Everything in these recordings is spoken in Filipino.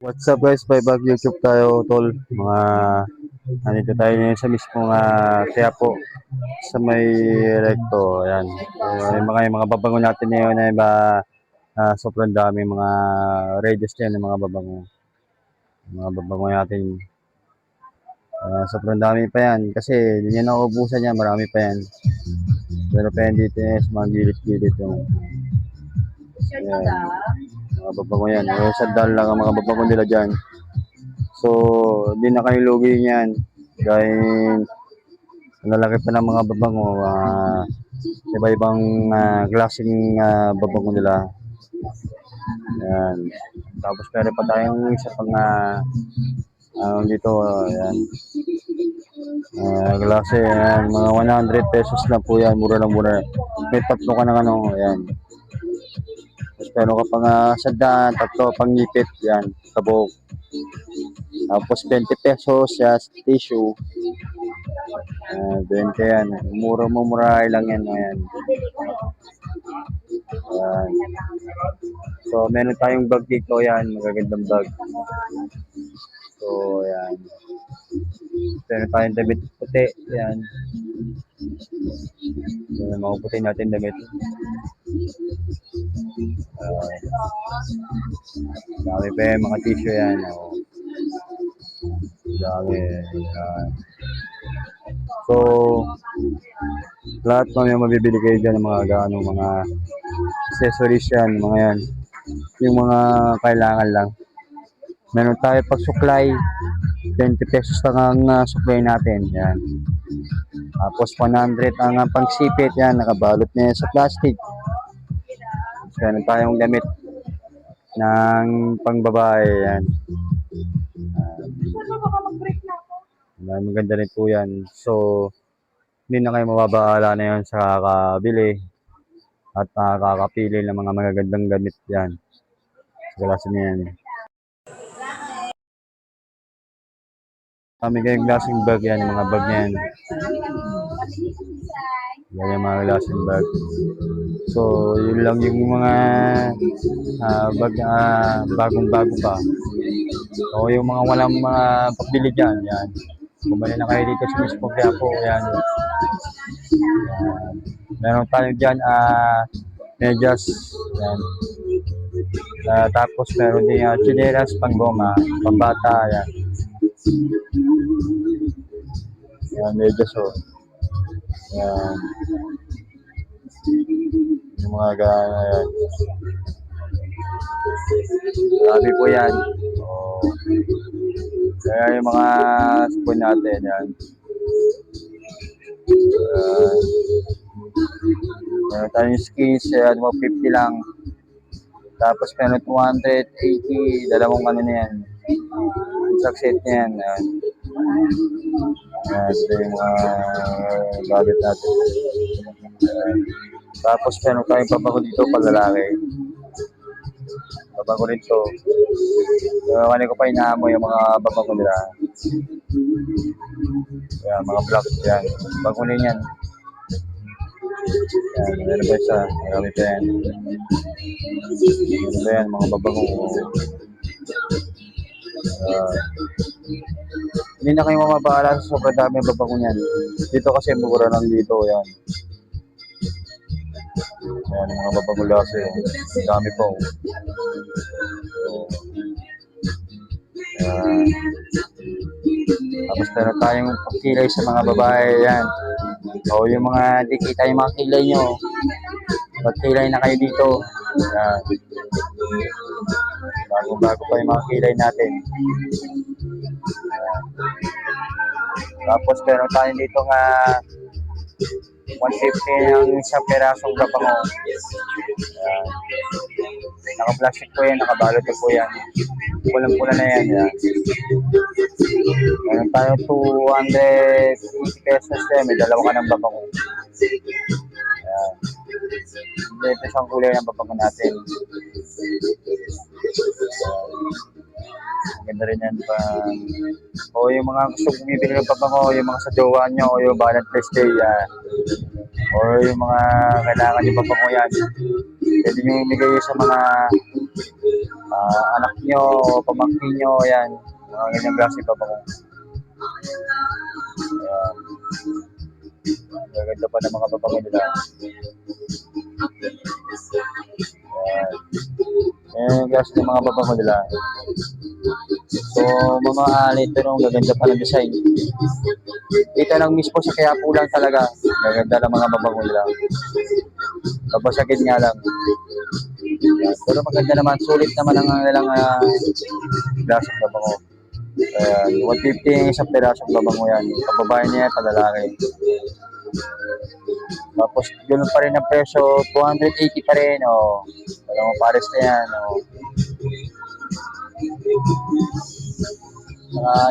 What's up guys, by Bag YouTube tayo tol. Nandito tayo ngayon sa mismong Quiapo sa may recto. Ayan. Yung mga babango natin ngayon ay sobrang dami mga radius din ng mga babango. Mga babango natin. Sobrang dami pa yan kasi hindi niya nauubusan yan, marami pa yan. Pero pa yan dito sa mga gilid-gilid yung ayan. Mga babango yan. Sandal lang ang mga babango nila dyan. So, hindi na kayo lugi niyan. Dahil ang lalaki pa ng mga babango, iba-ibang klaseng babango nila. Ayan. Tapos meron pa tayong isa pang dito, ayan. Klase, ayan, mga 100 pesos lang po yan, mura lang mura. May tatlo ka ng ayan. Tapos meron ka pang sandaan, tatlo pang ngipit, yan, sabog. Tapos 20 pesos sa tissue. 20 yan. Mura lang yan. Ayan. Ayan. So, meron tayong bag dito. Yan. Magagandang bag. So, ayan. Meron tayong damit puti. Ayan. Ayan, mga puti natin damit. Dami pa yan. Mga tissue yan. Dami. Ayan. So, lahat ng yung mabibili kayo dyan ng mga accessories yan, mga yan. Yung mga kailangan lang. Meron tayo pag supply, 20 pesos lang ang supply natin. Yan. Tapos 100 ang pangsipit. Yan, nakabalot na yan sa plastic. Meron tayong damit ng pangbabae. Yan. Maganda rin po yan. So, hindi na kayo mababaala na yan sa kakabili at kakapili ng mga magagandang gamit yan. Sa niya yan. Kami kayong klaseng bag yan, mga bag na yan. Yan yung mga klaseng bag. So, yun lang yung mga bag bagong-bago pa. So, yung mga walang mga pabili dyan, yan. Bumali na kayo dito sa mismo Quiapo, yan. Meron tayo dyan, medyas, yan. Tapos meron din chinelas, panggoma, pambata, yan. Yan, medyas, oh. Yan. Yung mga gana, yan. Sabi po yan. Oh. Kaya yung mga spoon natin, yan. Meron tayong skins, 50 lang. Tapos meron 280, dalawang na yan. Isang set na yan. Ito yung mga gadget natin. Tapos meron tayong babago dito pag lalaki. Babago rin to. Kani ko pa inaamoy yung mga babago nila. Yan, mga black yan. Bago rin yan. Yan, meron ba isa? Marami pa yan. Meron ba yan, mga babago. Hindi na kayo mababaala sa sobrang dami ng babago niyan. Dito kasi mura lang dito. Yan. Yan, mga babago lasa. Dami po. Tapos meron tayong kilay sa mga babae. Yan. O yung mga di kita yung mga kilay nyo. Magkilay na kayo dito. Yan. Bago pa yung mga kilay natin. Tapos meron tayo dito nga 150 ang isang perasong babango. Naka-plastic po yan, nakabalot po yan. Pulang-pula na yan. Meron tayo 280 pesos yan, may dalawa ka ng babango. Ayan. Ito isang kulay ng babango natin. Maganda rin yan pa. O yung mga gusto bumibili ng pabango, yung mga sa jowa nyo, o yung Valentine's Day, o yung mga kailangan yung pabango yan. Pwede nyo imigay sa mga anak nyo o pamangkin nyo, yan. Mga ganyang klase pabango. Ayan. Gaganda pa ng mga pabango nila. Ayan. Ayan yung klase ng mga pabango nila. So, mga alit, pero ang gaganda pa ng design. Dito lang mismo sa Quiapo lang talaga. Gaganda ng mga pabango nila. Babasagin nga lang. Pero maganda naman, sulit naman ang nilang lasang babango. 150 yung isang pirasong babango yan. Pababae niya, palalaki. Tapos, ganoon pa rin ang presyo, 280 pa rin. Walang pares na yan.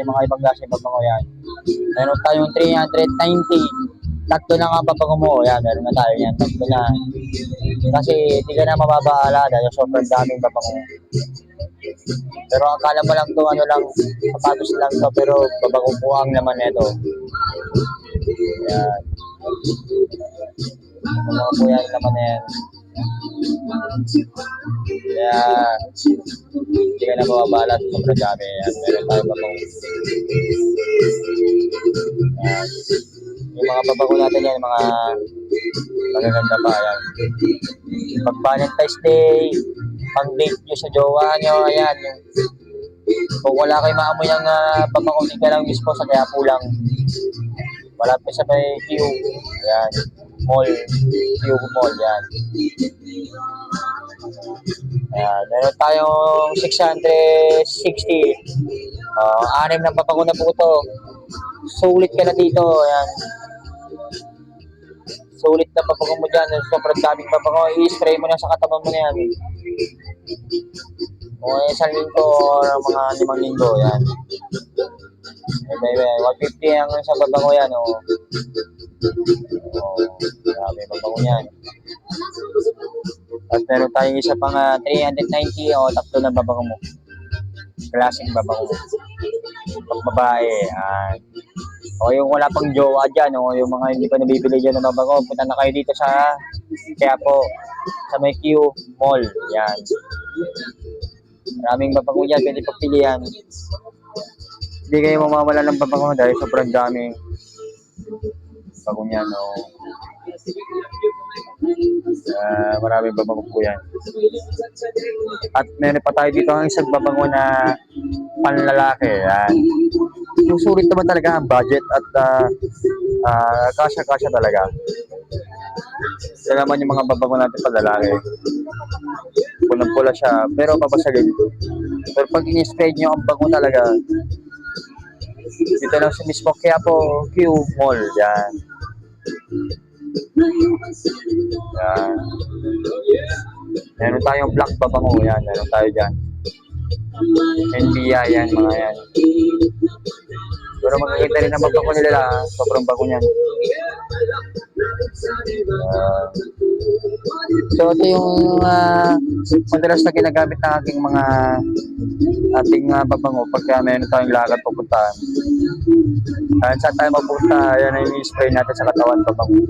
Yung mga ibang lasang babango yan. Meron tayong 390. Tatlo na nga babango mo. Yan, meron na tayo yan. Tatlo na. Kasi hindi ka na mababaala dahil sobrang daming babango. Pero akala mo lang ito, ano lang, sapatos lang ito, pero babango po ang laman nito. Yan. Babango po yan laman na yan. Kaya, hindi ka na mababaala at sobrang dami. Yan, meron tayong babango. Yan. Yung mga babango natin yan, mga magaganda pa yan. Pag Valentine's Day, pang date nyo sa jowa nyo, ayan. Kung wala kayo maamoy ng babango, hindi ka lang mismo sa Quiapo lang. Malapit sa may Q, ayan. Mall, Q Mall, yan. Ayan, meron tayong 660. Anim ng babango na po ito. Sulit ka na dito, ayan. Sulit na babango mo dyan. Sobrang daming babango. I-spray mo na sa katawan mo na yan. O isang linggo o mga 5 linggo. Yan. 150 ang sa babango yan. Grabe babango yan. At meron tayong isa pang 390 o tatlo na babango mo. Klaseng babango mo. Pag babae. O yung wala pang jowa dyan, yung mga hindi pa nabibili dyan ng babango, punta na kayo dito sa Quiapo, sa may Q Mall. Yan. Maraming babango dyan, pwede pagpilihan. Hindi kayo mamamala ng babango dahil sobrang daming babango yan. Maraming babango po yan. At meron pa tayo dito ang isang babango na panlalaki. Yan. Susulit naman talaga ang budget at kasya-kasya talaga. Yan naman yung mga babango natin panlalaki. Pulang-pula siya, pero babasagin. Pero pag in-spread nyo ang bango talaga, dito lang sa mismo Quiapo Q Mall. Yan. Yan. Meron tayong black babango. Yan, meron tayo dyan. NBI yan, mga yan. Pero makikita rin ang babango nila. Sobrang bago niyan. So ito yung madalas na ginagamit ng ating babango pagka meron tayong lakad pupuntahan. Saan tayo mapunta, yan ay i-spray natin sa katawan babango.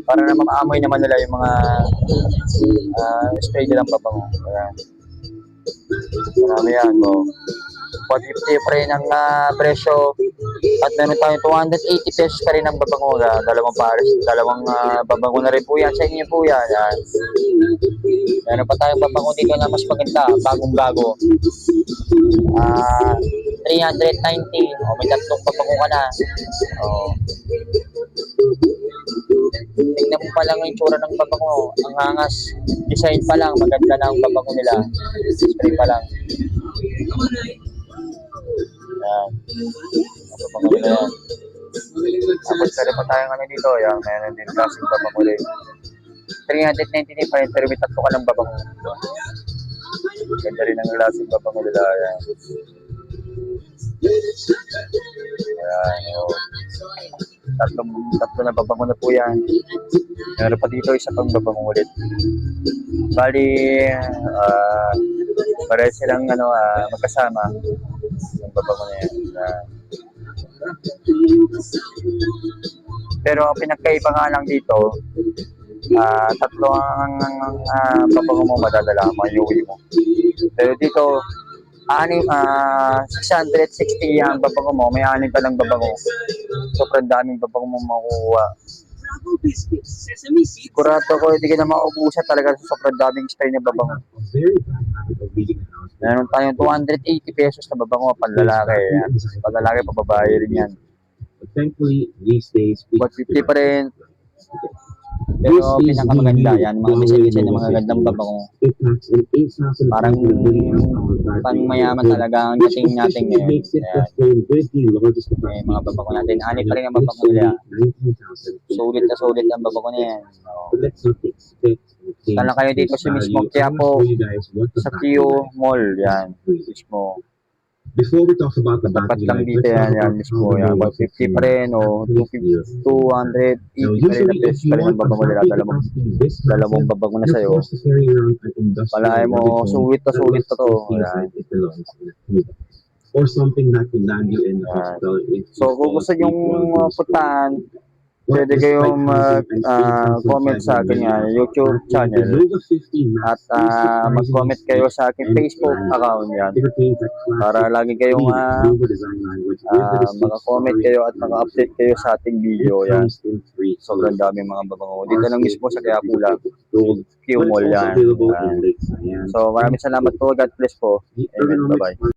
Para na maamoy naman nila yung mga spray nilang babango. Ayan. Marami yan. 150 pa rin ang presyo. At meron tayong 280 pesos pa rin ang babango. Dalawang pares, dalawang babango na rin po yan. Sa inyo po yan. Yan. Meron pa tayong babango dito na mas maganda. Bagong bago. 390. May tatlong babango ka na. Tingnan mo pa lang yung tsura ng babango. Ang hangas. Design pa lang. Maganda na ang babango nila. Spray pa lang. Yan. Babango nila yan. Tapos meron pa tayong ano dito. Yan. Meron din klaseng babango ulit. 390 pa rin. Pero may tatlo ka ng babango. Ganda rin ang klaseng babango nila. Yan. Ayan. Tatlo na babango na po yan. Meron pa dito isa pang babango ulit. Bali, pareho silang magkasama. Yung babango na yan. Pero ang pinagkaiba nga lang dito, tatlo ang pabango mo madadala, maiuwi mo. Pero dito, 660 ang babango mo, may 6 ka lang babango. Sobrang daming babango mo makukuha. Sigurado ko, hindi ka na maubusan talaga sa sobrang daming spray na babango. Meron tayong 280 pesos na babango, panlalaki. Panlalaki, pababae rin yan. But 50 pa rin. Pero pinakamaganda yan, mga design na mga gandang babango. Parang pang mayaman talaga ang dating natin ngayon. May mga babango natin. Ani pa rin ang babango nila. Sulit ang babango na yan. Saan lang kayo dito sa mismo Quiapo, sa Q Mall, yan. Mismo. Before we talk about the Dapat battery lang life, dito yan, yan mismo. Yan. 150 pa rin o 280 pa rin na pesos pa rin ang babango nila. Dalawang babango na sa'yo. Palay mo, sulit na to. Yan. Or something that could land you in the hospital. So kung gusto nyong puntahan, pwede kayong mag-comment sa akin YouTube channel at mag-comment kayo sa aking Facebook account yan para lagi kayong mag-comment kayo at mag-update kayo sa ating video yan. Sobrang daming mga babango. Dito lang mismo sa Quiapo lang. Q Mall yan. So maraming salamat po. God bless po. Amen. Bye-bye.